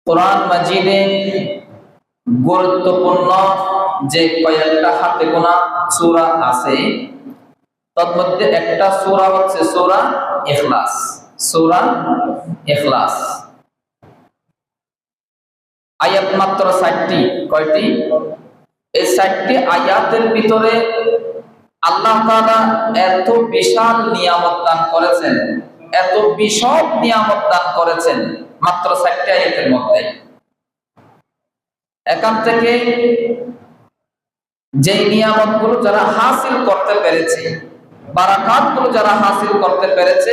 কোরআন মাজিদে গুরুত্বপূর্ণ যে কয়েকটা হাতে গোনা সূরা আছে, তার মধ্যে একটা সূরা হচ্ছে সূরা ইখলাস। সূরা ইখলাস আয়াত মাত্র 60টি। কয়টি? এই 60টি আয়াতের ভিতরে আল্লাহ তাআলা এত বিশাল নিয়ামত দান করেছেন, এত বিশদ নিয়ামত দান করেছেন মাত্র 60টি আয়াতের মধ্যে। এখান থেকে যে নিয়ামতগুলো যারা হাসিল করতে পেরেছে, বারাকাতগুলো যারা হাসিল করতে পেরেছে,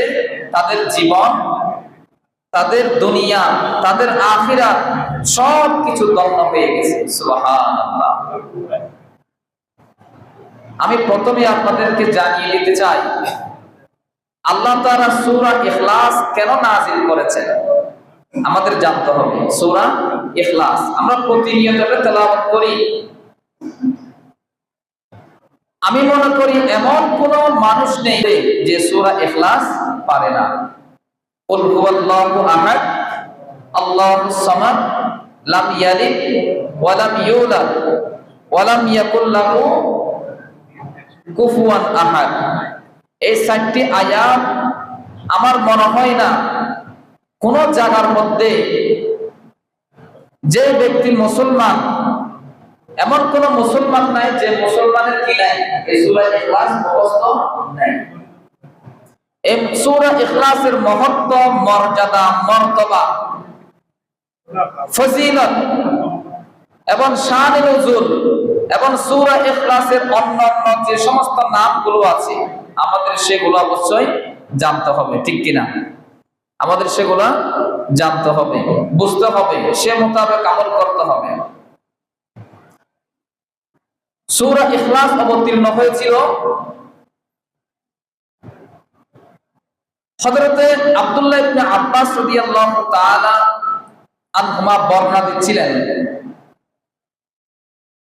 তাদের জীবন, তাদের দুনিয়া, তাদের আখিরাত সব কিছু ধন্য হয়ে গেছে। সুবহানাল্লাহ। আমি প্রথমে আপনাদেরকে জানিয়ে দিতে চাই, আল্লাহ তাআলা সূরা ইখলাস কেন নাযিল করেছেন আমাদের জানতে হবে। সূরা ইখলাস আমরা প্রতিনিয়ত তেলাওয়াত করি। আমি মনে করি এমন কোন মানুষ নেই যে সূরা ইখলাস পারে না। কুল হুয়াল্লাহু আহাদ, আল্লাহুস সামাদ, লাম ইয়ালিদ ওয়া লাম ইউলাদ ওয়া লাম ইয়াকুল লাহু কুফুয়ান আহাদ। এই 60টি আয়াত আমার মনে হয় না কোন জায়গার মধ্যে যে ব্যক্তি মুসলমান, এমন কোন মুসলমান নাই যে মুসলমানের কি নাই এই সূরা ইখলাস মুখস্থ নাই। এই সূরা ইখলাসের মহত্ব, মর্যাদা, মর্তবা, ফজিলত এবং শান নুজুল এবং সূরা ইখলাসের অন্যান্য যে সমস্ত নামগুলো আছে আমাদের সেগুলো অবশ্যই জানতে হবে, ঠিক কিনা? আমাদের সেগুলো জানতে হবে, বুঝতে হবে, সে মোতাবেক আমল করতে হবে। সূরা ইখলাস অবতীর্ণ হয়েছিল হযরতে আব্দুল্লাহ ইবনে আব্বাস রাদিয়াল্লাহু তাআলা আনহুমা বর্ণনা দিচ্ছিলেন,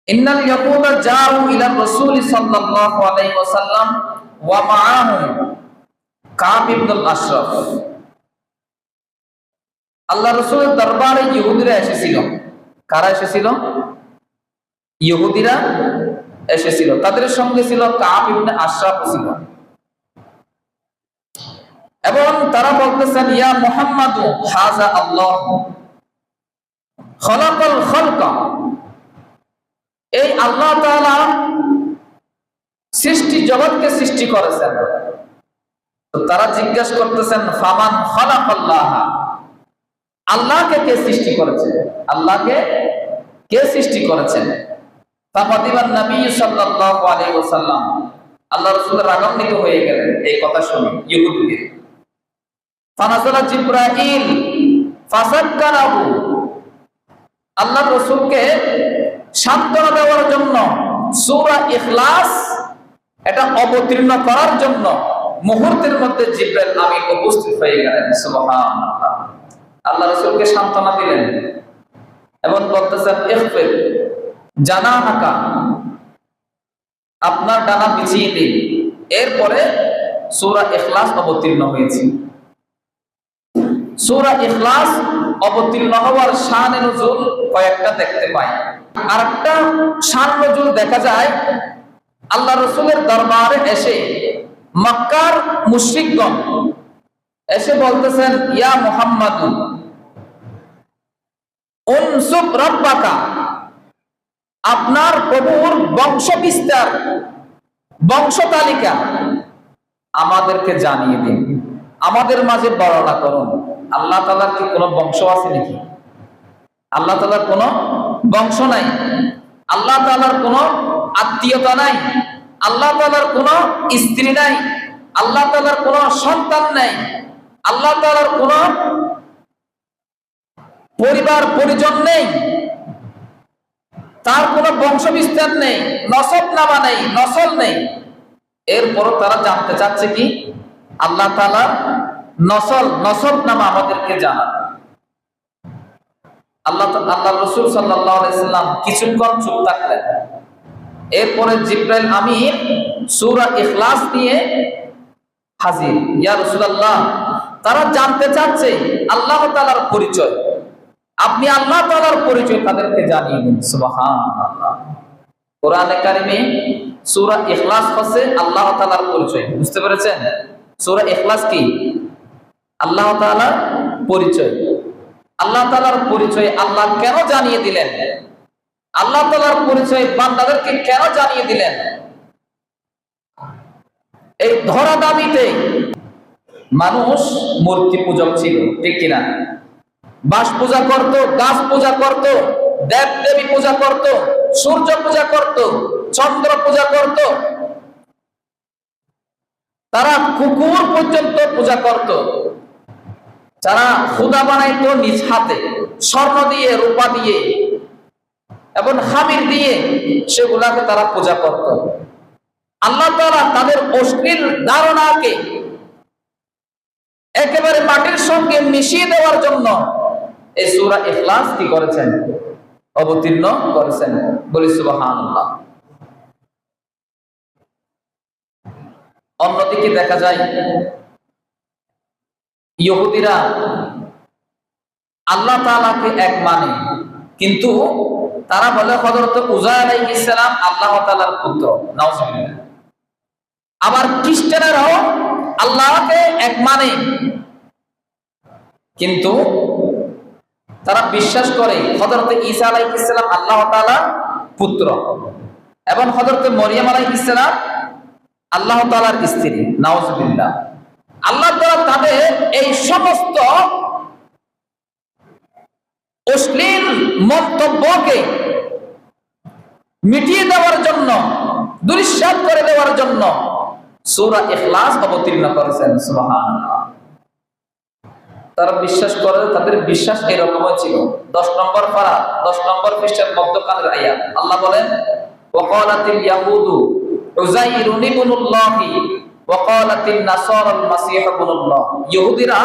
ইন্নাল ইয়াহুদা জাউ ইলা রাসূল সাল্লাল্লাহু আলাইহি ওয়াসাল্লাম ওয়া মাআহুম কাব ইবনুল আশরাফ। আল্লাহ রাসূলের দরবারে ইহুদিরা এসেছিল। কারা এসেছিল? ইহুদিরা এসেছিল। তাদের সঙ্গে ছিল কাব ইবনে আশরাফ ছিল। এবং তারা বলতেছেন, ইয়া মুহাম্মাদু হাযা আল্লাহ খালাকাল খালকা। এই আল্লাহ তাআলা সৃষ্টি জগৎকে সৃষ্টি করেছেন। তো তারা জিজ্ঞাসা করতেছেন, ফামান খালাকাল্লাহ, আল্লাহকে কে সৃষ্টি করেছে? আল্লাহকে কে সৃষ্টি করেছেন? ফাকাদিবান নবী সাল্লাল্লাহু আলাইহি ওয়াসাল্লাম, আল্লাহ রাসূল রাগান্বিত হয়ে গেলেন এই কথা শুনে ইহুদিদের। ফানাজালা জিবরাইল ফাসাক্কারাহু, আল্লাহ রাসূলকে সান্ত্বনা দেওয়ার জন্য সূরা ইখলাস এটা অবতীর্ণ করার জন্য মুহূর্তের মধ্যে জিবরাইল আমিন উপস্থিত হয়ে গেলেন। সুবহানাল্লাহ। আল্লাহ রাসূলকে সান্ত্বনা দিলেন এবং বলতেছেন, ইখফির জানাহাকা, আপনার ডানা বিছিয়ে দিন। এরপরে সূরা ইখলাস অবতীর্ণ হয়েছে। সূরা ইখলাস অবতীর্ণ হওয়ার শান নুজুল কয়েকটা দেখতে পাই। আরেকটা শান নুজুল দেখা যায়, আল্লাহ রাসূলের দরবারে এসে মক্কার মুশরিকগণ এসে বলতেছেন, ইয়া মুহাম্মাদু উনসুব রাব্বাকা, আপনার প্রভুর বংশ বিস্তার, বংশ তালিকা আমাদেরকে জানিয়ে দিন, আমাদের মাঝে বর্ণনা করুন। আল্লাহ তাআলার কি কোনো বংশ আছে নাকি? আল্লাহ তাআলার কোনো বংশ নাই। আল্লাহ তাআলার কোনো আত্মীয়তা নাই। আল্লাহ তাআলার কোনো স্ত্রী নাই। আল্লাহ তাআলার কোনো সন্তান নাই। আল্লাহ তাআলার কোনো পরিবার পরিজন নেই। তার কোনো বংশ বিস্তার নেই, নসব নামা নেই, নসল নেই। এরপর তারা জানতে চাচ্ছে কি? আল্লাহ তাআলার নসব নামা আমাদেরকে জানান। আল্লাহ রাসূল সাল্লাল্লাহু আলাইহি সাল্লাম কিছুক্ষণ চুপ থাকলেন। এরপরে জিবরাইল আমিন সূরা ইখলাস নিয়ে হাজির। ইয়া রাসূলুল্লাহ, তারা জানতে চাচ্ছে আল্লাহ তাআলার পরিচয়, আপনি আল্লাহ তাআলার পরিচয় তাদেরকে জানিয়ে দিন। সুবহানাল্লাহ। কোরআনে কারিমে সূরা ইখলাস হচ্ছে আল্লাহ তাআলার পরিচয়। বুঝতে পেরেছেন? সূরা ইখলাস কি? আল্লাহ তাআলার পরিচয়। আল্লাহ তাআলার পরিচয় আল্লাহ কেন জানিয়ে দিলেন? আল্লাহ তাআলার পরিচয় বান্দাদেরকে কেন জানিয়ে দিলেন? এই ধরা দাবিতে মানুষ মূর্তি পূজক ছিল, ঠিক কিনা? বাঁশ পূজা করত, গাছ পূজা করত, দেব দেবী পূজা করত, সূর্য পূজা করত, চন্দ্র পূজা করত, তারা কুকুর পর্যন্ত পূজা করত। যারা খুদা বানাইতো নিজ হাতে স্বর্ণ দিয়ে, রূপা দিয়ে এবং খামির দিয়ে, সেগুলাকে তারা পূজা করত। আল্লাহ তাআলা তাদের অশ্লীল ধারণাকে একেবারে মাটির সঙ্গে মিশিয়ে দেওয়ার জন্য এই সূরা ইখলাস কি করেছেন? অবতীর্ণ করেছেন। বলি সুবহানাল্লাহ। অন্যদিকে দেখা যায় ইহুদিরা আল্লাহ তাআলাকে এক মানে, কিন্তু তারা বলে হযরত উযাইর আলাইহিস সালাম আল্লাহ তাআলার পুত্র। নাউজুবিল্লাহ। আবার খ্রিস্টানেরাও আল্লাহকে এক মানে, কিন্তু তারা বিশ্বাস করে হযরত ঈসা আলাইহিস সালাম আল্লাহ তাআলার পুত্র এবং হযরত মরিয়ম আলাইহিস সালাম আল্লাহ তাআলার স্ত্রী। নাউজুবিল্লাহ। আল্লাহ তাআলা তাদের এই সমস্ত অশ্লীল মন্তব্যকে মিটিয়ে দেওয়ার জন্য, দুলিশ্বাত করে দেওয়ার জন্য সূরা ইখলাস অবতীর্ণ করেছেন। সুবহানাল্লাহ। তারা বিশ্বাস করে, তাদের বিশ্বাস এরকমই ছিল। 10 নম্বর পারা 10 নম্বর পৃষ্ঠার মধ্যখানের আয়াত আল্লাহ বলেন, ওয়াকালাতিল ইয়াহুদু উযাইরুন ইবনুল্লাহি ওয়াকালাতিন নাসারাল মাসীহ ইবনুল্লাহ। ইহুদিরা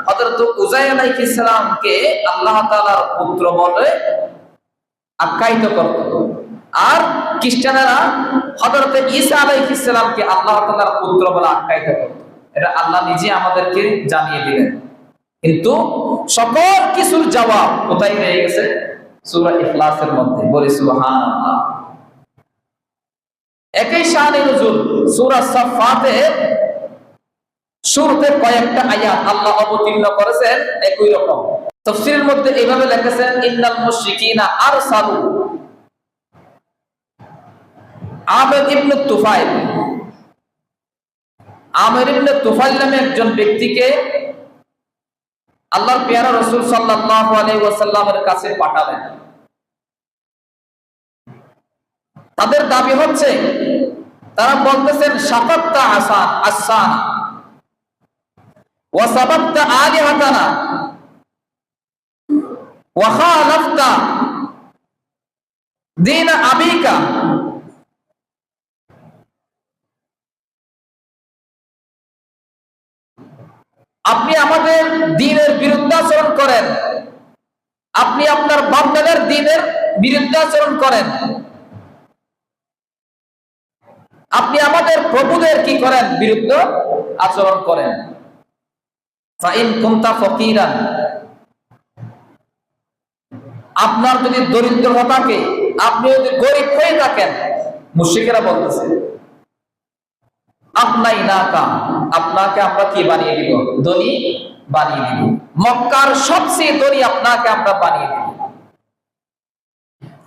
হযরত উযাইর আলাইহিস সালামকে আল্লাহ তাআলার পুত্র বলে আখ্যায়িত করত, আর খ্রিস্টানেরা হযরত ঈসা আলাইহিস সালামকে আল্লাহ তাআলার পুত্র বলে আখ্যায়িত করত। এটা আল্লাহ নিজে আমাদেরকে জানিয়ে দিলেন। কিন্তু সকল কিছুর জবাব কোথায় রয়ে গেছে? সূরা ইখলাসের মধ্যে। বলি সুবহানাল্লাহ। একই শানে নুজুল সূরা সাফফাতের শুরুতে কয়েকটা আয়াত আল্লাহ অবতীর্ণ করেছেন একই রকম। তাফসীরের মধ্যে এইভাবে লিখেছেন, ইন্নাল মুশরিকিনা আরসালু আমির ইবনে তুফাইল। আমির ইবনে তুফাইল নামে একজন ব্যক্তিকে আল্লাহর পেয়ারা রাসূল সাল্লাল্লাহু আলাইহি ওয়াসাল্লামের কাছে পাঠালেন। তাদের দাবি হচ্ছে, তারা বলতেছেন, শাকাত্তা আসান ওয়া সাবাত্তা আলিহাতানা ওয়া খালাফতা দীন আবিকা। আপনি আমাদের দ্বীনের বিরুদ্ধাচরণ করেন, আপনি আপনার বাপ-দাদার দ্বীনের বিরুদ্ধাচরণ করেন, আপনি আমাদের প্রভুদের কি করেন? বিরুদ্ধ আচরণ করেন। ফাইন কুনতা ফকিরান, আপনার যদি দরিদ্রতা থাকে, আপনি যদি গরিব হয়ে থাকেন, মুশরিকেরা বলতেছে, আপনাকে আমরা কি বানিয়ে দিব? ধনী বানিয়ে দিব। মক্কার সবচেয়ে ধনী আপনাকে আমরা বানিয়ে দিব।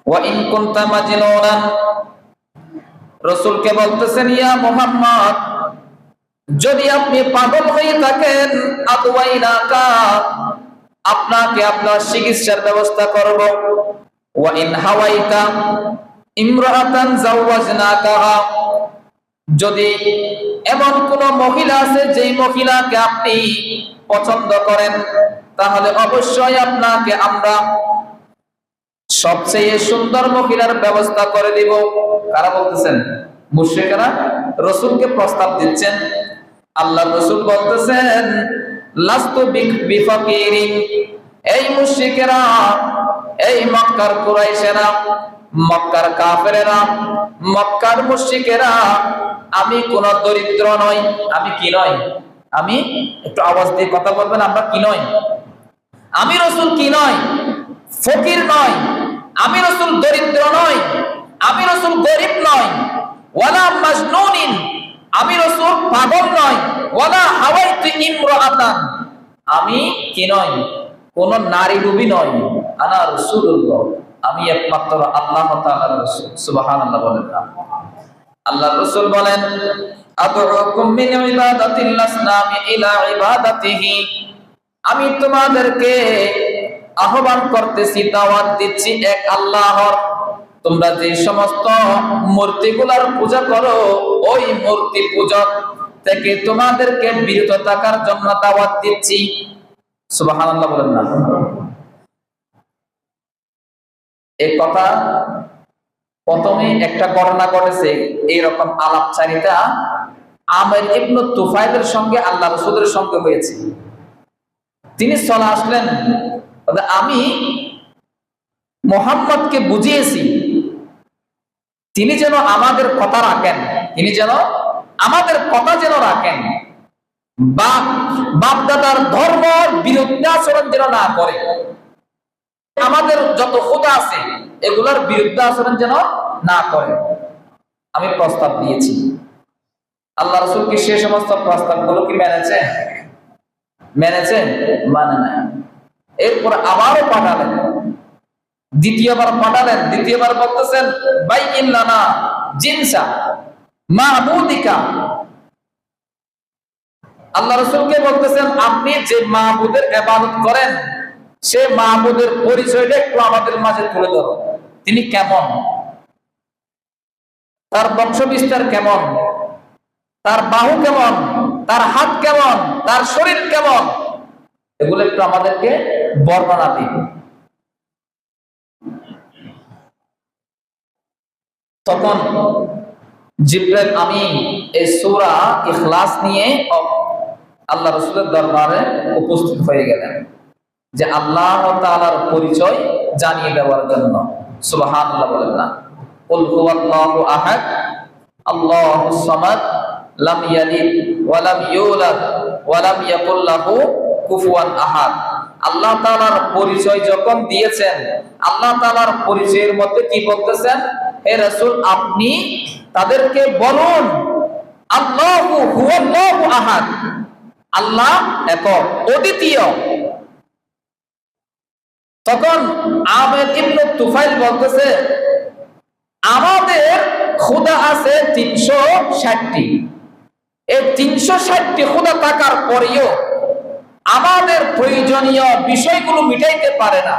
ওয়া ইন কুনতা মাজনুনান, রাসূলকে বলতেছেন, ইয়া মুহাম্মদ, যদি আপনি পাগল হয়ে থাকেন, আদওয়াইনাকা, আপনাকে আপনার চিকিৎসার ব্যবস্থা করব। ওয়া ইন হাওয়াইতা ইমরাআতান যাওয়াজনাকাহা, যদি এমন কোন মহিলা আছে যেই মহিলাকে আপনি পছন্দ করেন, তাহলে অবশ্যই আপনাকে আমরা সবচেয়ে সুন্দর মহিলার ব্যবস্থা করে দিব। কারা বলতেছেন? মুশরিকরা রাসূলকে প্রস্তাব দিচ্ছেন। আল্লাহর রাসূল বলতেছেন, লাস্তু বিফাকিরিন, এই মুশরিকেরা, এই মক্কার কুরাইশেরা, মক্কার কাফেরেরা, মক্কার মুশরিকেরা, আমি কোন দরিদ্র নই। আমি কি নই? আমি একটু আওয়াজ দিয়ে কথা বলবেন, আমরা কি নই? আমি রাসূল কি নই? ফকির নয়, আমি রাসূল দরিদ্র নয়, আমি রাসূল গরীব নয়, ওয়ালা মাজনুনিন, আমি রাসূল পাগল নয়, ওয়ালা হাওয়াইতু ইমরাআতান, আমি কি নয়, কোন নারী লোভী নয়, আনা রাসূলুল্লাহ, আমি একমাত্র আল্লাহ তাআলার রাসূল। সুবহানাল্লাহ বলেন না? আল্লাহর রাসূল বলেন, আদউকুম মিন ইবাদাতিল আসনামি ইলা ইবাদাতিহি, আমি তোমাদেরকে আহ্বান করতেছি, দাওয়াত দিচ্ছি এক আল্লাহর। তোমরা যে সমস্ত মূর্তিগুলার পূজা করো, ওই মূর্তি পূজা থেকে তোমাদেরকে বিরত থাকার জন্য দাওয়াত দিচ্ছি। সুবহানাল্লাহ বলেন না? এই কথা প্রথমে একটা ঘটনা ঘটেছে, এইরকম আলাপচারিতা আমির ইবনে তুফাইলের সঙ্গে আল্লাহ রাসূলের সঙ্গে হয়েছে। তিনি চলে আসলেন, আমি মুহাম্মদকে বুঝিয়েছি তিনি যেন আমাদের কথা রাখেন, তিনি যেন আমাদের কথা যেন রাখেন, বাপদাদার ধর্মের বিরুদ্ধে আচরণ যেন না করে, আমাদের যত খোদা আছে এগুলোর বিরুদ্ধে আচরণ যেন না করে। আমি প্রস্তাব দিয়েছি। আল্লাহ রাসূল কি সে সমস্ত প্রস্তাবগুলো কি মেনেছেন? মেনেছেন? মানে না। এরপর আবারও পাঠালেন, দ্বিতীয়বার পাঠালেন, দ্বিতীয়বার বলতেছেন বাইইন লানা জিনসা মাবুদিকা, আল্লাহ রাসূলকে বলতেছেন আপনি যে মাবুদের ইবাদত করেন সে মাবুদের পরিচয়টা একটু আমাদের মাঝে তুলে ধরো। তিনি কেমন, তার বংশ বিস্তার কেমন, তার বাহু কেমন, তার হাত কেমন, তার শরীর কেমন, এগুলো একটু আমাদেরকে বর্ণনা দিন। তখন জিবরাইল আমিন এই সূরা ইখলাস নিয়ে আল্লাহ রাসূলের দরবারে উপস্থিত হয়ে গেলেন, যে আল্লাহ তাআলার পরিচয় জানিয়ে দেওয়ার জন্য। সুবহানাল্লাহ বলেন না? কুল হুয়াল্লাহু আহাদ আল্লাহুস সামাদ লাম ইয়ালিদ ওয়া লাম ইউলাদ ওয়া লাম ইয়াকুল লাহু কুফুয়ান আহাদ। আল্লাহ তাআলার পরিচয় যখন দিয়েছেন, আল্লাহ তাআলার পরিচয়ের মধ্যে কি বলতেছেন? হে রাসূল আপনি তাদেরকে বলুন আল্লাহু হুয়াল্লাহু আহাদ, আল্লাহ একক অদ্বিতীয়। তখন আমির ইবনে তুফাইল বলতেছে আমাদের খোদা আছে 360টি, এই 360টি খোদা থাকার পরেও আমাদের প্রয়োজনীয় বিষয়গুলো মিটাইতে পারে না,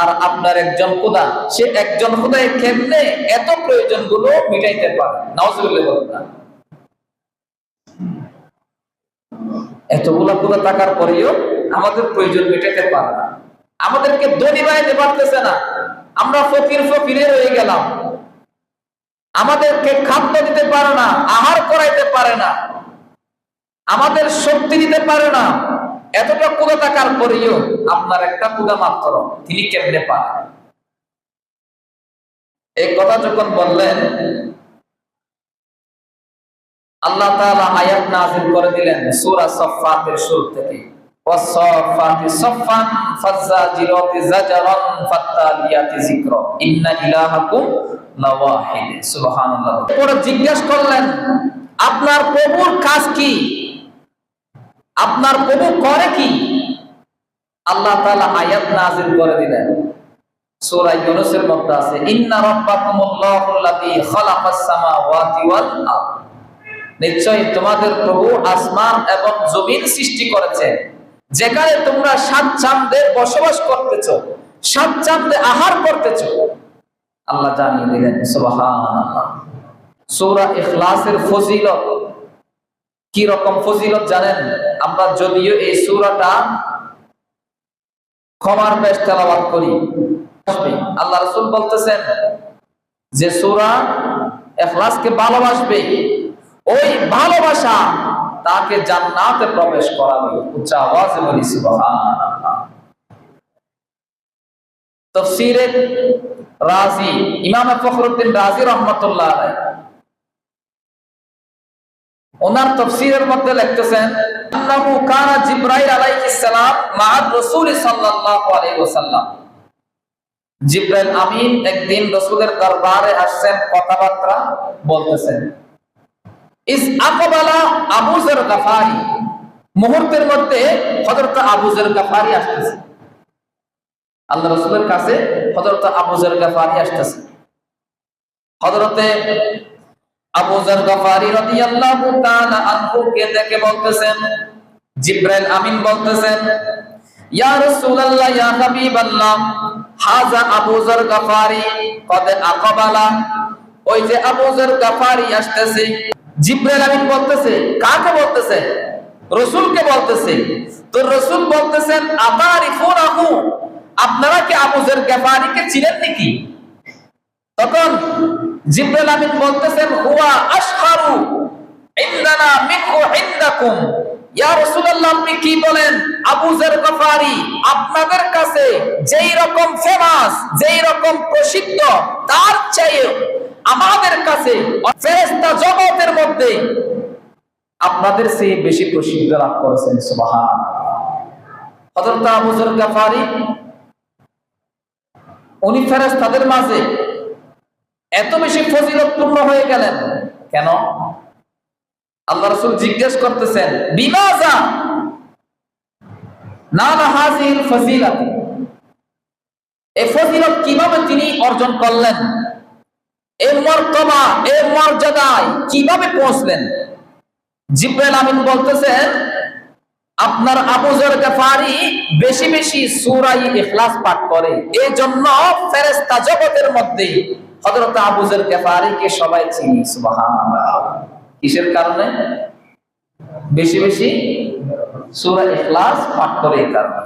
আর আপনার একজন খোদা, সে একজন খোদায় কেমনে এত প্রয়োজনগুলো মিটাইতে পারে? নাউজুবিল্লাহ বলেন না? এতগুলা খোদা থাকার পরেও আমাদের প্রয়োজন মিটাইতে পারে না, আমাদেরকে ধনী বানাইতে পারতেছে না, আমরা ফকির ফকিরে রয়ে গেলাম, আমাদেরকে খাদ্য দিতে পারে না, আহার করাইতে পারে না, আমাদের শক্তি দিতে পারে না, এতটা খোদা থাকার পরেও আপনার একটা খোদা মাত্র, তিনি কেমনে পারেন? এই কথা যখন বললেন, আল্লাহ তাআলা আয়াত নাযিল করে দিলেন সূরা সাফফাতের শুরু থেকে, ওয়াস-সাফফাতি সাফফান ফাজ-জাজিরাতি জাজরান ফাত্তালিয়াতি যিকরা ইন্না ইলাহাকুম লাওয়াহিদ। সুবহানাল্লাহ। পরে জিজ্ঞাসা করলেন আপনার প্রভুর কাজ কি, আপনার প্রভু করে কি? আল্লাহ তাআলা আয়াত নাযিল করে দিলেন, সূরা ইউনূসের মধ্যে আছে ইন্না রাব্বাকুমুল্লাহুল্লাযী খালাকাস সামাওয়াতি ওয়াল আরদ, নিশ্চয়ই তোমাদের প্রভু আসমান এবং জমিন সৃষ্টি করেছেন, যেখানে তোমরা স্বাচ্ছন্দ্যে বসবাস করতেছো, স্বাচ্ছন্দ্যে আহার করতেছো। আল্লাহ জানিয়ে দিলেন। সুবহানাল্লাহ। সূরা ইখলাসের ফজিলত কি রকম ফজিলত জানেন? আমরা যদিও এই সূরাটা ক্ষমার বেশ তেলাওয়াত করি, আল্লাহ রাসূল বলতেছেন যে সূরা ইখলাসকে ভালোবাসবে, ওই ভালোবাসা তাকে জান্নাতে প্রবেশ করাবে। উচ্চ আওয়াজে বলি সুবহানাল্লাহ। তাফসীরে রাজি, ইমাম ফখরুদ্দিন রাজি রাহমাতুল্লাহ আলাইহি, ওনার তাফসীরের মধ্যে লিখতেছেন আন্নাহু কানা জিবরাইল আলাইহিস সালাম মা রাসূল সাল্লাল্লাহু আলাইহি ওয়াসাল্লাম, জিবরাইল আমিন একদিন রাসূলের দরবারে আসছেন, কথাবার্তা বলতেছেন। ইস আকবালা আবু যর গফারি, মুহূর্তের মধ্যে হযরত আবু যর গফারি আসতেছে। আল্লাহ রাসূলের কাছে হযরত আবু যর গফারি আসতেছে। হযরতে আবু যর গফারি রাদিয়াল্লাহু তাআলা আনহু কে দেখে বলতেছেন, জিবরাইল আমিন বলতেছেন, ইয়া রাসূলুল্লাহ ইয়া হাবিবাল্লাহ, হাযা আবু যর গফারি কদ আকবালা, ওই যে আবু যর গফারি আসতেছে। জিবরাইল আমিন বলতেছে, কাকে বলতেছে? রাসূলকে বলতেছে। তো রাসূল বলতেছেন, আতারিফুনাহু, আপনারা কি আবু যর গফারিকে চিনেন নাকি? তখন জিবরাইল আমিন বলতেছেন, হুয়া আশহারু ইনদানা মিনহু ইনদাকুম। ইয়া রাসূলুল্লাহ, আপনি কি বলেন? আবু যর গফারি আপনাদের কাছে যেই রকম ফেমাস, যেই রকম প্রসিদ্ধ, তার চেয়ে আমাদের কাছে ফেরেশতা জগতের মধ্যে আপনাদের চেয়ে বেশি প্রসিদ্ধ লাভ করেছেন। সুবহানাল্লাহ। হযরত আবু যর গফারি উনি ফেরেশতাদের মাঝে এত বেশি ফজিলতপূর্ণ হয়ে গেলেন কেন? আল্লাহ রাসূল জিজ্ঞেস করতেছেন, বিমাযা নালা হাযিহিল ফজিলাত, এই ফজিলত কিভাবে তিনি অর্জন করলেন, এই মর্তবা, এই মর্যাদায় কিভাবে পৌঁছলেন? জিবরাইল আমিন বলতেছেন, আপনার আবু যর গফারি বেশি বেশি সূরা ইখলাস পাঠ করে, এজন্য ফেরেশতা জগতের মধ্যে হযরত আবু যর গফারিকে সবাই চিনি। সুবহানাল্লাহ। কিসের কারণে? বেশি বেশি সূরা ইখলাস পাঠ করে, এই কারণে।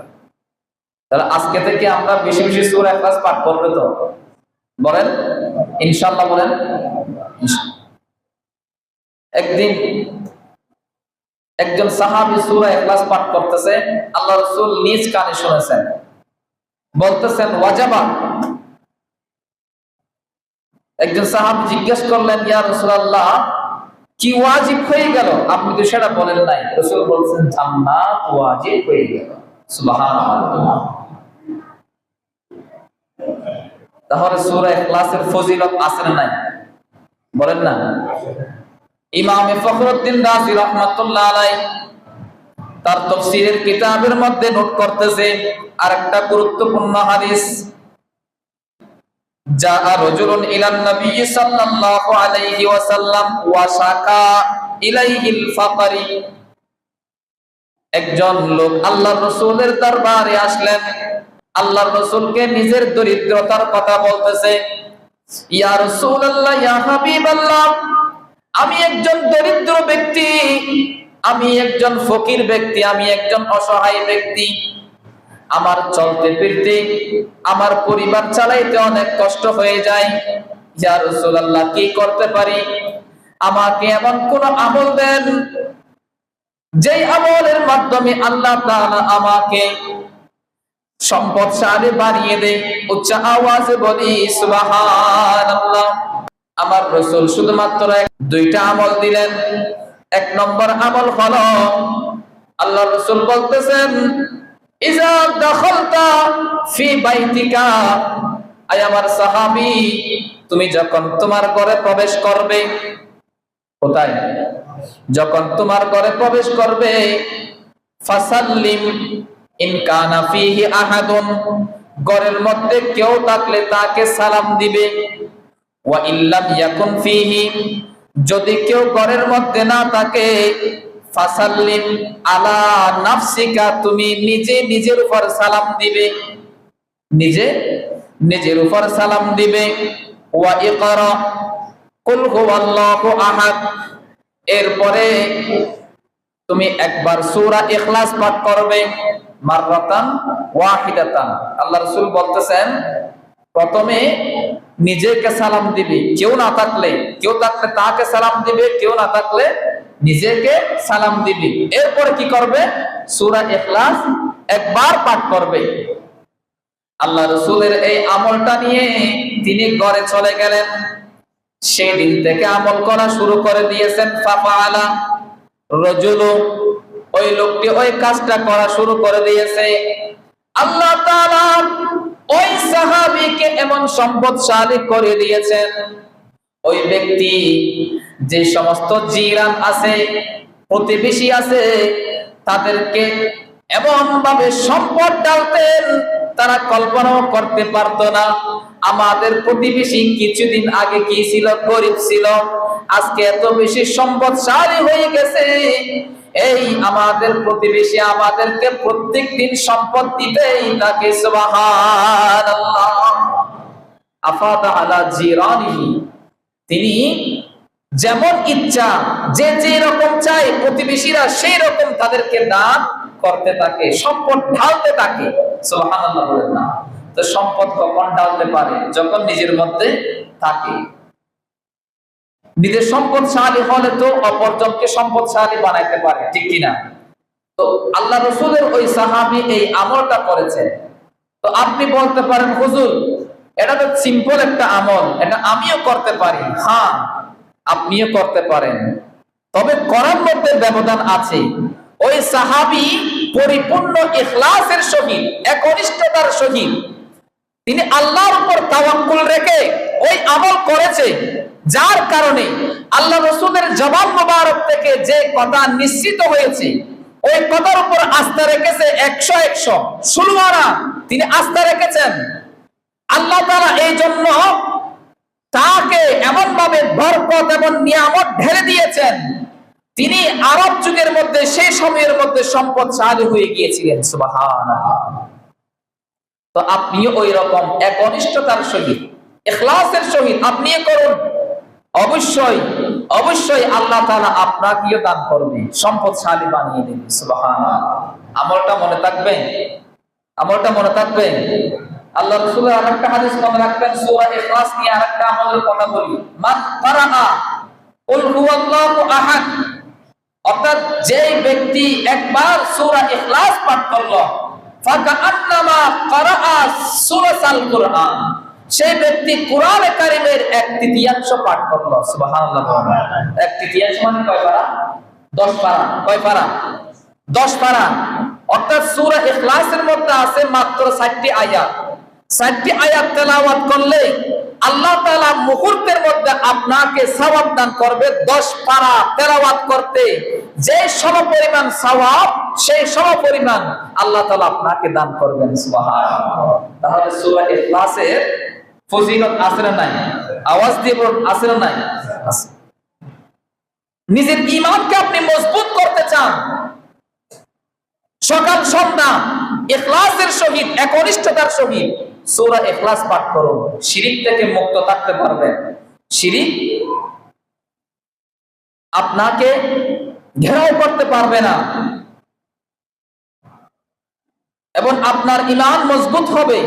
তাহলে আজকে থেকে আমরা বেশি বেশি সূরা ইখলাস পাঠ করব তো? বলেন ইনশাআল্লাহ, বলেন ইনশাআল্লাহ। একদিন একজন সাহাবী সূরা ইখলাস পাঠ করতেছে, আল্লাহ রাসূল নিজ কানে শুনেছেন। বলতেছেন, ওয়াজাবা। একজন সাহাবী জিজ্ঞেস করলেন, ইয়া রাসূলুল্লাহ, কি ওয়াজিব হয়ে গেল? আপনি তো সেটা বলেন নাই। রাসূল বলছেন, জান্নাত ওয়াজিব হয়ে গেল। সুবহানাল্লাহ। তাহলে সূরা ইখলাসের ফজিলত আছে না নাই? বলেন না। ইমাম ফখরুদ্দিন রাজি রাহমাতুল্লাহ আলাইহি তার তাফসীরের কিতাবের মধ্যে নোট করতেছে আরেকটা গুরুত্বপূর্ণ হাদিস। জাআ রাজুলুন ইলান নবী সাল্লাল্লাহু আলাইহি ওয়াসাল্লাম ওয়া শাকা ইলাইহিল ফাকরি, একজন লোক আল্লাহর রাসূলের দরবারে আসলেন, আল্লাহর রাসূলকে নিজের দরিদ্রতার কথা বলতেছে। ইয়া রাসূলুল্লাহ, ইয়া হাবিবাল্লাহ, আমি একজন দরিদ্র ব্যক্তি, আমি একজন ফকির ব্যক্তি, আমি একজন অসহায় ব্যক্তি। আমার চলতে ফিরতে, আমার পরিবার চালাইতে অনেক কষ্ট হয়ে যায়। ইয়া রাসূলুল্লাহ, কি করতে পারি? আমাকে এমন কোন আমল দেন যেই আমলের মাধ্যমে আল্লাহ তাআলা আমাকে সম্পদশালী বানিয়ে দেয়। উচ্চ আওয়াজে বলি সুবহানাল্লাহ। আমার রাসূল শুধুমাত্র দুইটা আমল দিলেন। এক নম্বর আমল হলো, আল্লাহ রাসূল বলতেছেন, ইজা দাখালতা ফি বাইতিকা, আয় আমার সাহাবী, তুমি যখন তোমার ঘরে প্রবেশ করবে, কোথায়? যখন তোমার ঘরে প্রবেশ করবে, ফাসাল্লিম ইন কানা ফিহি আহাদুন, ঘরের মধ্যে কেউ থাকলে তাকে সালাম দিবে। ওয়া ইল্লাম ইয়াকুন ফিহি, যদি কেউ ঘরের মধ্যে না থাকে, ফাসাল্লিম আলা নাফসিকা, তুমি নিজে নিজের উপর সালাম দিবে, নিজে নিজের উপর সালাম দিবে। ওয়া ইকরা কুল হুয়াল্লাহু আহাদ, এরপরে তুমি একবার সূরা ইখলাস পাঠ করবে, মাররাতান ওয়াহিদাতান। আল্লাহ রাসূল বলতেছেন, প্রথমে নিজেকে সালাম দিবি, কেউ থাকলে তাকে সালাম দিবে, কেউ না থাকলে নিজেকে সালাম দিবি। এরপরে কি করবে? সূরা ইখলাস একবার পাঠ করবে। আল্লাহ রাসূলের এই আমলটা নিয়ে তিনি ঘরে চলে গেলেন। সেই দিন থেকে আমল করা শুরু করে দিয়েছেন। ফাফাআলা রাজুলু, ওই লোকটি ওই কাজটা করা শুরু করে দিয়েছে। আল্লাহ তাআলা ওই সাহাবীকে এমন সম্পদশালী করে দিয়েছেন, ওই ব্যক্তি যে সমস্ত জিরান আছে, প্রতিবেশী আছে, তাদেরকে এমন ভাবে সম্পদ ডালতেন তারা কল্পনাও করতে পারতো না। আমাদের প্রতিবেশী কিছুদিন আগে কি ছিল? গরিব ছিল, আজকে এত বেশি সম্পদশালী হয়ে গেছে। এই আমাদের প্রতিবেশী আমাদেরকে প্রত্যেকদিন সম্পদ দিতেই থাকে। সুবহানাল্লাহ। আফাদা আলা জিরানিহি, তিনি যেমন ইচ্ছা যে যে রকম চায় প্রতিবেশীরা সেই রকম তাদেরকে দান করতে থাকে, সম্পদ ঢালতে থাকে। সুবহানাল্লাহ বলেন না? তো সম্পদ কখন ঢালতে পারে? যখন নিজের মধ্যে থাকে। নিজের সম্পদশালী হলে তো অপরজনকে সম্পদশালী বানাইতে পারে, ঠিক কিনা? তো আল্লাহ রাসূলের ওই সাহাবী এই আমলটা করেছেন। তো আপনি বলতে পারেন, হুজুর এটা তো সিম্পল একটা আমল, এটা আমিও করতে পারি। হ্যাঁ, আপনিও করতে পারেন, তবে করার মধ্যে ব্যবধান আছে। ওই সাহাবী পরিপূর্ণ ইখলাসের সহিত, একনিষ্ঠতার সহিত তিনি আল্লাহর উপর তাওয়াক্কুল রেখে ওই আমল করেছে, যার কারণে আল্লাহ রাসূলের জবান মোবারক থেকে যে কথা নিশ্চিত হয়েছে, ওই কথার উপর আস্থা রেখেছে 100 সুলমানা তিনি আস্থা রেখেছেন। আল্লাহ তাআলা এই জন্য তাকে এমন ভাবে বরকত এবং নিয়ামত ঢেলে দিয়েছেন, তিনি আরব যুগের মধ্যে সেই সময়ের মধ্যে সম্পদশালী হয়ে গিয়েছিলেন। সুবহানাল্লাহ। তো আপনিও ওই রকম একনিষ্ঠতার সহিত, ইখলাসের সহিত আপনিও করুন, অবশ্যই অবশ্যই আল্লাহ তাআলা আপনাকেও দান করবে, সম্পদশালী বানিয়ে দেবে। সুবহানাল্লাহ। আমলটা মনে থাকবে, আমলটা মনে থাকবে। আল্লাহ রাসূলের আরেকটা হাদিস মনে রাখবেন, সূরা ইখলাস নিয়ে আরেকটা আমলের কথা বলি। মান কারাআ কুল হুয়াল্লাহু আহাদ, অর্থাৎ যে ব্যক্তি একবার সূরা ইখলাস পাঠ করলো, ফাকান্নামা কারাআ সূরাতাল কুরআন, সেই ব্যক্তি কোরআনে কারীমের 1/3 পাঠ করলো। সুবহানাল্লাহ। 1/3 মানে কয় পারা? 10 পারা। কয় পারা? 10 পারা। অর্থাৎ সূরা ইখলাসের মধ্যে আছে মাত্র 4টি আয়াত। 4টি আয়াত তেলাওয়াত করলে আল্লাহ তাআলা মুহূর্তের মধ্যে আপনাকে সওয়াব দান করবে। 10 পারা তেলাওয়াত করতে যে সমপরিমাণ সওয়াব, সেই সমপরিমাণ আল্লাহ তাআলা আপনাকে দান করবেন। সুবহানাল্লাহ। তাহলে সূরা ইখলাসের ফজিলত আছে না নাই? আওয়াজ দিয়ে বলুন, আছে না নাই? আছে। নিজের ঈমানকে আপনি মজবুত করতে চান, সকাল সন্ধ্যা ইখলাসের সহিত, একনিষ্ঠতার সহিত সূরা ইখলাস পাঠ করুন। শিরক থেকে মুক্ত থাকতে পারবেন। শিরক আপনাকে ঘেরাও করতে পারবে না এবং আপনার ঈমান মজবুত হবে।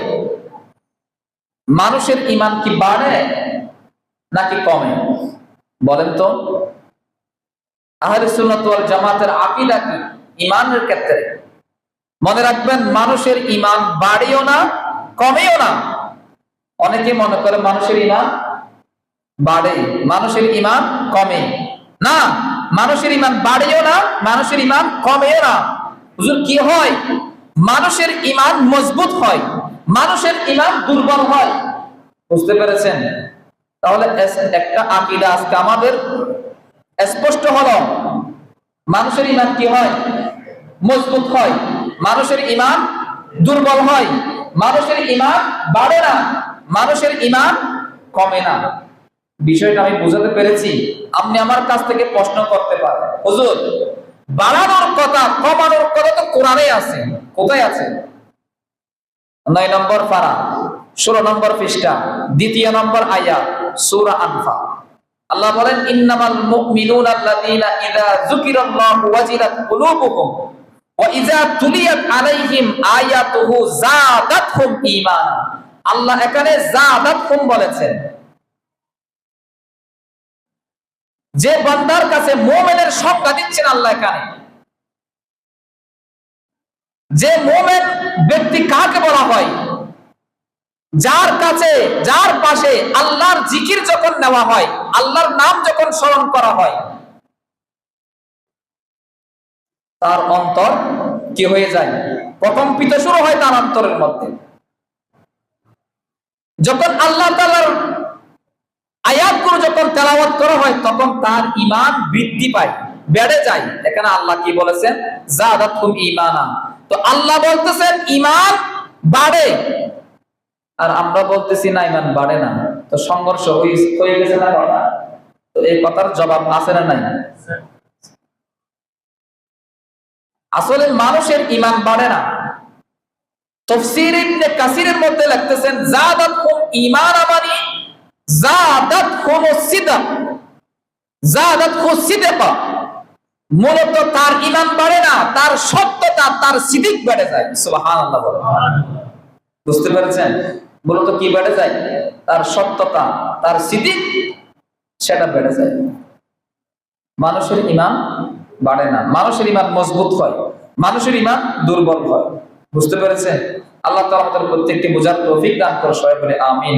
মানুষের ঈমান কি বাড়ে নাকি কমে? বলেন তো। আহলে সুন্নাত ওয়াল জামাতের আকীদা কি ঈমানের ক্ষেত্রে? মনে রাখবেন, মানুষের ঈমান বাড়েও না কমেও না। অনেকে মনে করে মানুষের ঈমান বাড়ে, মানুষের ঈমান কমে। না, মানুষের ঈমান বাড়েও না, মানুষের ঈমান কমেও না। হুজুর কি হয়? মানুষের ঈমান মজবুত হয়, মানুষের ঈমান দুর্বল হয়। বুঝতে পেরেছেন? তাহলে একটা আকীদা আজকে আমাদের স্পষ্ট হলো। মানুষের ঈমান কি হয়? মজবুত হয়। মানুষের ঈমান দুর্বল হয়। মানুষের ঈমান বাড়ে না, মানুষের ঈমান কমে না। বিষয়টা আমি বুঝাতে পেরেছি? আপনি আমার কাছ থেকে প্রশ্ন করতে পারেন, হুজুর বাড়ানোর কথা কমানোর কথা তো কোরআনে আছে, কোথায় আছে? 9 নম্বর পারা 16 নম্বর পৃষ্ঠা 2 নম্বর আয়াত সূরা আনফাল। আল্লাহ বলেন, ইন্নামাল মুমিনুনা আল্লাযীনা ইযা যুকিরাল্লাহু ওয়াজিলাত কুলুবুহুম ওয়া ইযা তুলিয়াত আলাইহিম আয়াতুহু যাদাতহুম ঈমানা। আল্লাহ এখানে যাদাতহুম বলেছেন। যে বান্দার কাছে মুমিনের সংজ্ঞা দিচ্ছেন আল্লাহ এখানে। যে মুমিন ব্যক্তি কাকে বলা হয়? যার কাছে, যার পাশে আল্লাহর জিকির যখন নেওয়া হয়, আল্লাহর নাম যখন স্মরণ করা হয়, তার অন্তর কি হয়ে যায়? প্রকম্পিত শুরু হয় তার অন্তরের মধ্যে। যখন আল্লাহ তাআলার আয়াতগুলো যখন তেলাওয়াত করা হয় তখন তার ঈমান বৃদ্ধি পায়, বেড়ে যায়। এখানে আল্লাহ কি বলেছেন? যাদাতকুম ঈমানা। তো আল্লাহ বলতেছেন ঈমান বাড়ে, আর আমরা বলতেছি না ঈমান বাড়ে না। তো সংঘর্ষ হয়ে গেছে না কথা? তো এই কথার জবাব আছে না নাই? আসলে মানুষের ঈমান বাড়ে না। তাফসীর ইবনে কাসিরের মধ্যে লিখতেছেন যাদাতকুম ঈমানা মানে যাদাতকুমুস সিদক, যাদাতকুস সিদকা। মূলত তার ঈমান বাড়ে না, তার সত্যতা, তার সিদিক বেড়ে যায়। সুবহানাল্লাহ বলেন। বুঝতে পেরেছেন? মূলত কি বেড়ে যায়? তার সত্যতা, তার সিদিক, সেটা বেড়ে যায়। মানুষের ঈমান বাড়ে না, মানুষের ঈমান মজবুত হয়, মানুষের ঈমান দুর্বল হয়। বুঝতে পেরেছেন? আল্লাহ তাআলা আমাদের প্রত্যেককে বোঝার তৌফিক দান করে, সবাই বলে আমিন।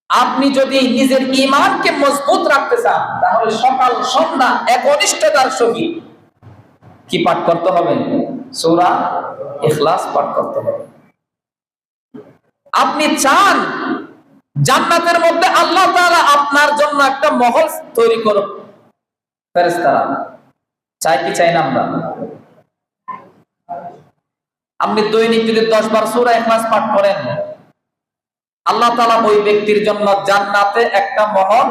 আপনি যদি নিজের ঈমানকে মজবুত রাখতে চান তাহলে সকাল সন্ধ্যা একনিষ্ঠতার সহিত কি পাঠ করতে হবে? সূরা ইখলাস পাঠ করতে হবে। আপনি চান জান্নাতের মধ্যে আল্লাহ তাআলা আপনার জন্য একটা মহল তৈরি করুক, ফেরেশতারা চাই কি চাই না আমরা? আপনি দৈনিক যদি 10 বার সূরা ইখলাস পাঠ করেন, আল্লাহ তাআলা ওই ব্যক্তির জন্য জান্নাতে একটা মহল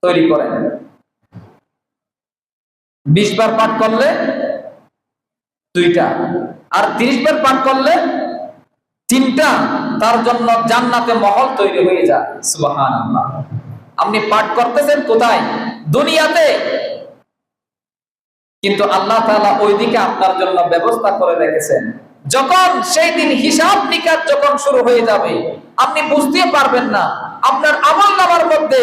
তৈরি করেন। 20 বার পাঠ করলে 2টা, আর 30 বার পাঠ করলে 3টা, তার জন্য জান্নাতে মহল তৈরি হয়ে যায়। সুবহানাল্লাহ। আপনি পাঠ করতেছেন কোথায়? দুনিয়াতে, কিন্তু আল্লাহ তাআলা ওইদিকে আপনার জন্য ব্যবস্থা করে রেখেছেন। যখন সেই দিন হিসাব নিকাশ যখন শুরু হয়ে যাবে, আপনি বুঝতে পারবেন না আপনার আমলনামার মধ্যে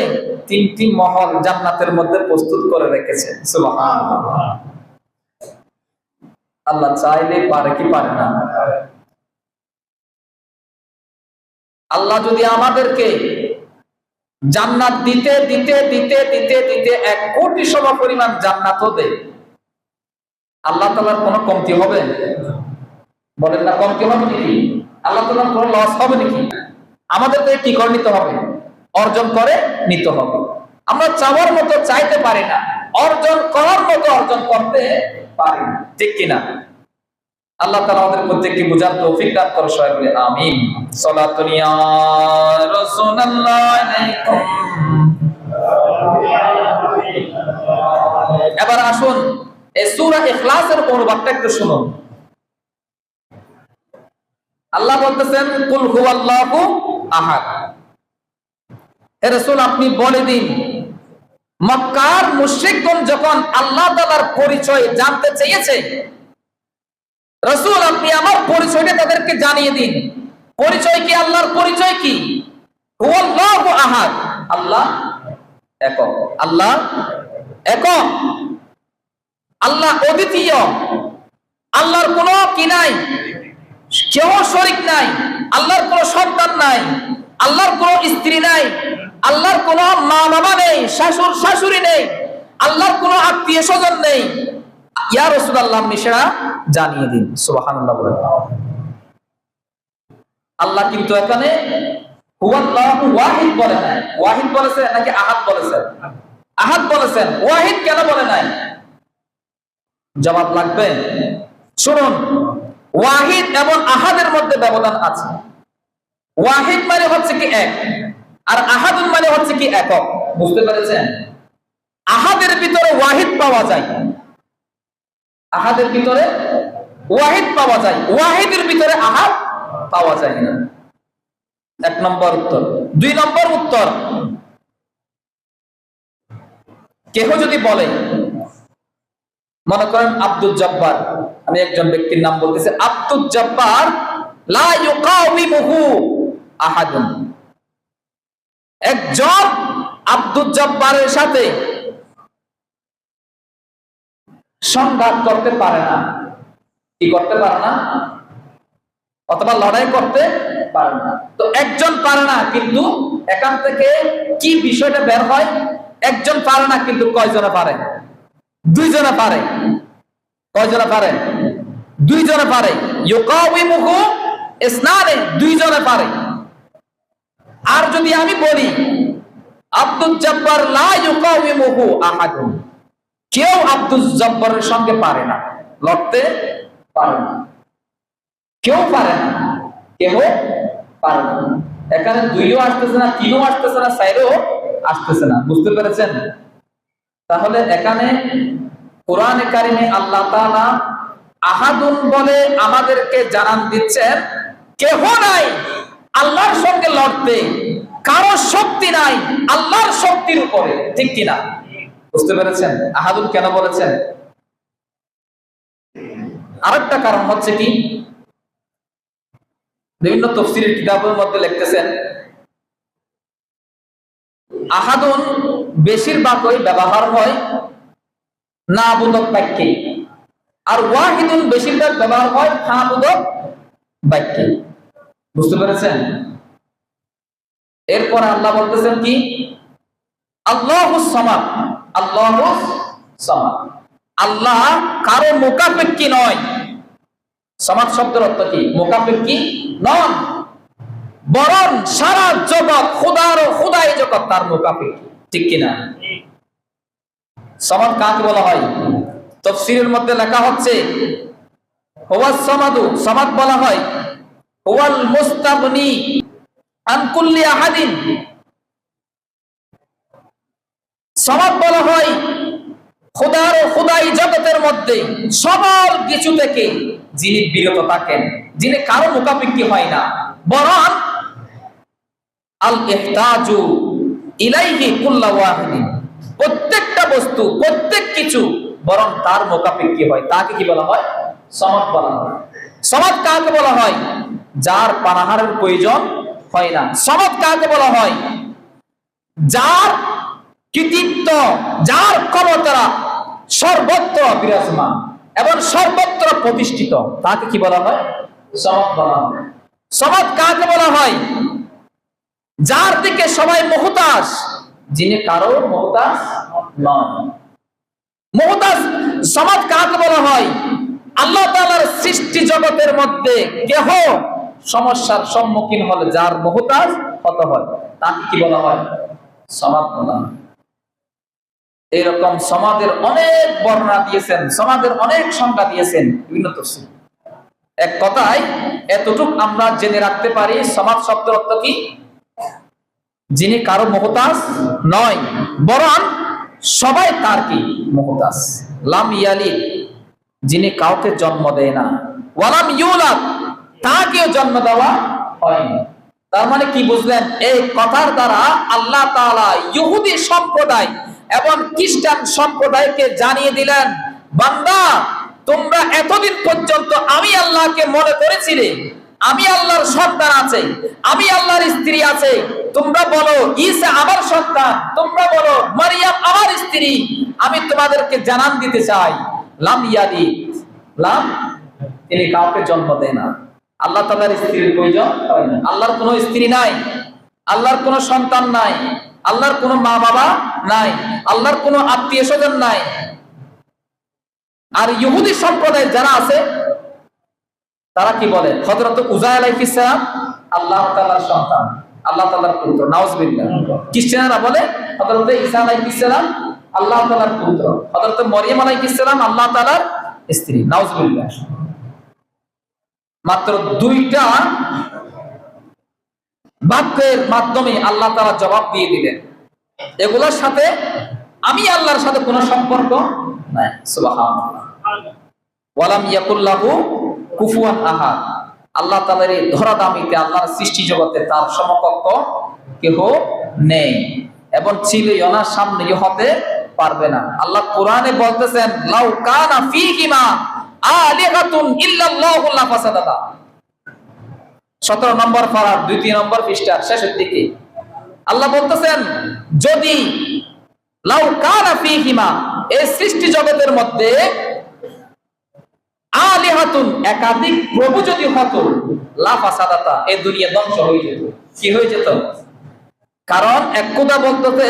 3টি মহল জান্নাতের মধ্যে প্রস্তুত করে রেখেছেন। সুবহানাল্লাহ। আল্লাহ চাইলে পারে কি পারে না? আল্লাহ যদি আমাদেরকে জান্নাত দিতে দিতে দিতে দিতে দিতে 1 কোটি সম পরিমাণ জান্নাতও দেয়, আল্লাহ তাআলার কোনো কমতি হবে? বলেন না, কমতি হবে নাকি? আল্লাহ তাআলার কোনো লস হবে নাকি? আমাদেরকে কি করে নিতে হবে? অর্জন করে নিতে হবে। আমরা চাওয়ার মতো চাইতে পারি না, অর্জন করার মতো অর্জন করতে পারি না, ঠিক কিনা? আল্লাহ তাআলা আমাদের প্রত্যেককে বুঝার তৌফিক দান করে, সবাই বলে আমিন। সালাতুন ইয়া রাসূলুল্লাহ আলাইকুম। এবার আসুন এই সূরা ইখলাসের অনুবাদটা একটু শুনুন। আল্লাহ বলতেছেন কুল হুয়াল্লাহু আহাদ। হে রাসূল আপনি বলে দিন, মক্কার মুশরিকগণ যখন আল্লাহ তাআলার পরিচয় জানতে চেয়েছে, রাসূল আপনি আমার পরিচয়টা তাদেরকে জানিয়ে দিন। পরিচয় কি? আল্লাহর পরিচয় কি? হুয়াল্লাহু আহাদ, আল্লাহ একক, আল্লাহ একক, আল্লাহ অদ্বিতীয়, আল্লাহর কোনো কি নাই, কেউ শরীক নাই, আল্লাহর কোনো সন্তান নাই, আল্লাহর কোনো স্ত্রী নাই, আল্লাহর কোনো মা বাবা নেই, শাশুড় শাশুড়ি নেই, আল্লাহর কোনো আত্মীয় স্বজন নেই। ইয়া রাসূলুল্লাহ আপনি সেটা জানিয়ে দিন। সুবহানাল্লাহ বলেন। আল্লাহ কিন্তু এখানে হুয়াল্লাহু ওয়াহিদ বলে নাই। ওয়াহিদ বলেছেন নাকি আহাদ বলেছেন? আহাদ বলেছেন। ওয়াহিদ কেন বলে নাই? জবাব লাগবে। শুনুন, ওয়াহিদ এবং আহাদের মধ্যে ব্যবধান আছে। ওয়াহিদ মানে হচ্ছে কি এক, আর আহাদুন মানে হচ্ছে কি একক। বুঝতে পেরেছেন? আহাদের ভিতরে ওয়াহিদ পাওয়া যায়, আহাদের ভিতরে ওয়াহিদ পাওয়া যায়, ওয়াহিদের ভিতরে আহাদ পাওয়া যায় না। 1 নম্বর উত্তর। 2 নম্বর উত্তর, কেহ যদি বলে, মনে করেন আব্দুল জব্বার, আমি একজন ব্যক্তির নাম বলতেছি, আব্দুল জব্বার লা ইউকাউমিমুহু আহাদুন, একজন আব্দুল জব্বারের সাথে সংঘাত করতে পারে না। কি করতে পারে না? অথবা লড়াই করতে পারে না। তো একজন পারে না, কিন্তু এখান থেকে কি বিষয়টা বের হয়? একজন পারে না, কিন্তু কয়জনে পারে? 2 জনে পারে। কয়জনে পারে? 2 জনে পারে। ইউকাউমিমুহু ইসনানে, 2 জনে পারে। আর যদি আমি বলি আব্দুল জব্বার লা ইউকাউমিমুহু আহাদুন, কেউ আব্দুল জব্বারের সঙ্গে পারে না, লড়তে পারে না, কেউ পারে না, কেউ পারে না। এখানে দুইও আসতেছে না, তিনও আসতেছে না, চারও আসতেছে না। বুঝতে পেরেছেন? তাহলে এখানে কোরআনে কারিমে আল্লাহ তাআলা আহাদুন বলে আমাদেরকে জানান দিচ্ছেন কেহ নাই আল্লাহর সঙ্গে লড়তে, কারো শক্তি নাই আল্লাহর শক্তির উপরে, ঠিক কিনা? বুঝতে পেরেছেন আহাদুন কেন বলেছেন? আরেকটা কারণ হচ্ছে কি, বিভিন্ন তাফসীরের কিতাবের মধ্যে লিখতেছেন আহাদুন বেশিরভাগই ব্যবহার হয় নাবুদক বাক্যে, আর ওয়াহিদুন বেশিরভাগ ব্যবহার হয় তাবুদক বাক্যে। বুঝতে পেরেছেন? এরপর আল্লাহ বলতেছেন কি, আল্লাহুস সামাদ, আল্লাহুস সামাদ, আল্লাহ কারো মুখাপেক্ষী নয়। সামাদ শব্দের অর্থ কি? মুখাপেক্ষী নন, বরং সারা জগৎ খোদার ও খোদাই জগৎ তার মুখাপেক্ষী, ঠিক কিনা? সামাদ কাকে বলা হয়? তাফসীরের মধ্যে লেখা হচ্ছে হুয়াস সামাদু, সামাদ বলা হয় হুয়াল মুস্তাগনি আন কুল্লি আহাদিন, সামাদ বলা হয় খোদার ও খোদাই জগতের মধ্যে সকল কিছু থেকে যিনি বিরত থাকেন, যিনি কারো মুখাপেক্ষী হয় না, বরং আল ইহতাজু ইলাইহি কুল্লু ওয়াহিদিন, প্রত্যেকটা বস্তু প্রত্যেক কিছু বরং তার মুখাপেক্ষী হয়। তাকে কি বলা হয়? সামাদ বলা হয়। সামাদ কাকে বলা হয়? যার পানাহারের প্রয়োজন হয় না। সামাদ কাকে বলা হয়? যার কৃতিত্ব, যার ক্ষমতা সর্বত্র বিরাজমান এবং সর্বত্র প্রতিষ্ঠিত, তাকে কি বলা হয়? সামাদ বলা হয়। সামাদ কাকে বলা হয়? যার দিকে সবাই মুহতাজ, যিনি কারো মুহতাজ নন। মুহতাজ সামাদ কাকে বলা হয়? আল্লাহ তাআলার সৃষ্টি জগতের মধ্যে কেহ সমস্যার সম্মুখীন হলে যার মুহতাজ হতে হয়, তাকে কি বলা হয়? সামাদ বলা হয়। এরকম সমাদের অনেক বর্ণনা দিয়েছেন, সমাদের অনেক সংজ্ঞা দিয়েছেন বিভিন্ন তাফসীর। এক কথায় এতটুক আমরা জেনে রাখতে পারি, সমাদ শব্দের অর্থ কি? যিনি কারো মুহতাজ নয়, বরং সবাই তার কি মুহতাজ। লাম ইয়ালিদ, যিনি কাউকে জন্ম দেয় না, ওয়ালাম ইউলাদ, তাকেও জন্ম দেওয়া হয়নি। তার মানে কি বুঝলেন? এই কথার দ্বারা আল্লাহ তাআলা ইহুদি সম্প্রদায় এবং খ্রিস্টান সম্প্রদায়কে জানিয়ে দিলেন, বান্দা তোমরা এতদিন পর্যন্ত আমি আল্লাহকে মনে করেছিলে আমি আল্লাহর সন্তান আছে, আমি আল্লাহর স্ত্রী আছে, তোমরা বলো ঈসা আমার সন্তান, তোমরা বলো মারিয়াম আমার স্ত্রী। আমি তোমাদেরকে জানান দিতে চাই লাম ইয়ালিদ, লাম, তিনি কাউকে জন্ম দেয় না। আল্লাহ তাআলার স্ত্রীর প্রয়োজন হয় না, আল্লাহর কোনো স্ত্রী নাই, আল্লাহর কোনো সন্তান নাই, আল্লাহর কোনো মা বাবা নাই, আল্লাহর কোনো আত্মীয় স্বজন নাই। আর ইহুদি সম্প্রদায় যারা আছে তারা কি বলে? হযরত উযাইর আলাইহিস সালাম আল্লাহ তাআলার সন্তান, আল্লাহ তাআলার পুত্র, নাউজুবিল্লাহ। খ্রিস্টানরা বলে হযরত ঈসা আলাইহিস সালাম আল্লাহ তাআলার পুত্র, হযরত মরিয়ম আলাইহিস সালাম আল্লাহ তাআলার স্ত্রী, নাউজুবিল্লাহ। মাত্র দুইটা বাক্যের মাধ্যমে আল্লাহ তাআলা জবাব দিয়ে দিলেন, এগুলোর সাথে আমি আল্লাহর সাথে কোনো সম্পর্ক নাই। সুবহানাল্লাহ। ওয়ালাম ইয়াকুল লাহু কুফুয়ান আহাদ, আল্লাহ তাআলার এই ধরাধামীতে আল্লাহর সৃষ্টি জগতে তার সমকক্ষ কেহ নেই এবং ছিলই না, সামনেও হতে পারবে না। আল্লাহ কোরআনে বলতেছেন লাউ কানা ফীহিমা আলিহাতুন ইল্লাল্লাহু লাফাসাদাতা, 17 নম্বর পারার 2 নম্বর পৃষ্ঠার শেষের দিকে আল্লাহ বলতেছেন যদি লাউ কানা ফীহিমা, এই সৃষ্টি জগতের মধ্যে আলিহাতুন একাধিক প্রভু যদি হতো লাফাসাদাতা, এই দুনিয়া ধ্বংস হয়ে যেত। কি হয়ে যেত? কারণ এক কথা বলতেছে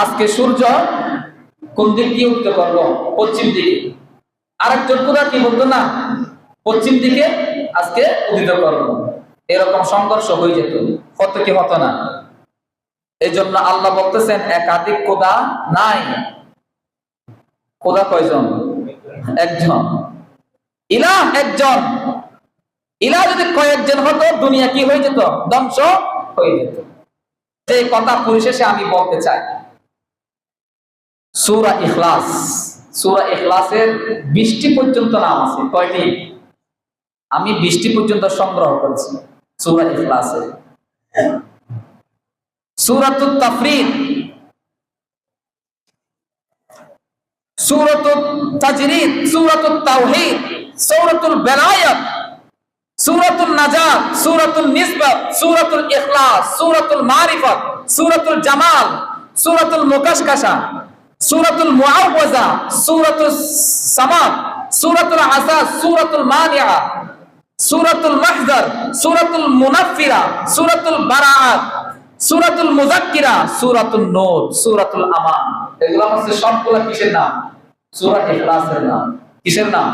আজকে সূর্য কোন দিক দিয়ে উঠতে পারবো? পশ্চিম দিকে। আরেকজন কথা কি বলতো না, পশ্চিম দিকে আজকে উদিত করবো। এরকম সংঘর্ষ হয়ে যেত, হতো কি হতো না? এই জন্য আল্লাহ বলতেছেন একাধিক খোদা নাই। খোদা কয়জন? একজন। ইলাহ একজন। ইলাহ যদি কয়েকজন হতো, দুনিয়া কি হয়ে যেত? ধ্বংস হয়ে যেত। যে কথা পরিশেষে আমি বলতে চাই, সূরা ইখলাস, সূরা ইখলাসের 20টি পর্যন্ত নাম আছে। কয়টি? আমি 20টি পর্যন্ত সংগ্রহ করেছি সূরা ইখলাসের। সূরাতুত তাফরিদ, সূরাতুত তাজরিদ, সূরাতুত তাওহীদ, সূরাতুল বেলায়াত, সূরাতুল নাজাত, সূরাতুল নিসবাত, সূরাতুল ইখলাস, সূরাতুল মারিফাত, সূরাতুল জামাল, সূরাতুল মুকাশকাশা, সূরাতুল মুআওয়াযা, সূরাতুল সামাদ, সূরাতুল আসাস, সূরাতুল মানিআ, সূরাতুল মাহজার, সূরাতুল মুনাফফিরা, সূরাতুল বারাআত, সূরাতুল মুযাক্কিরা, সূরাতুন নূর, সূরাতুল আমান। এগুলো হচ্ছে সবগুলো কিসের নাম? সূরা ইখলাসের নাম। কিসের নাম?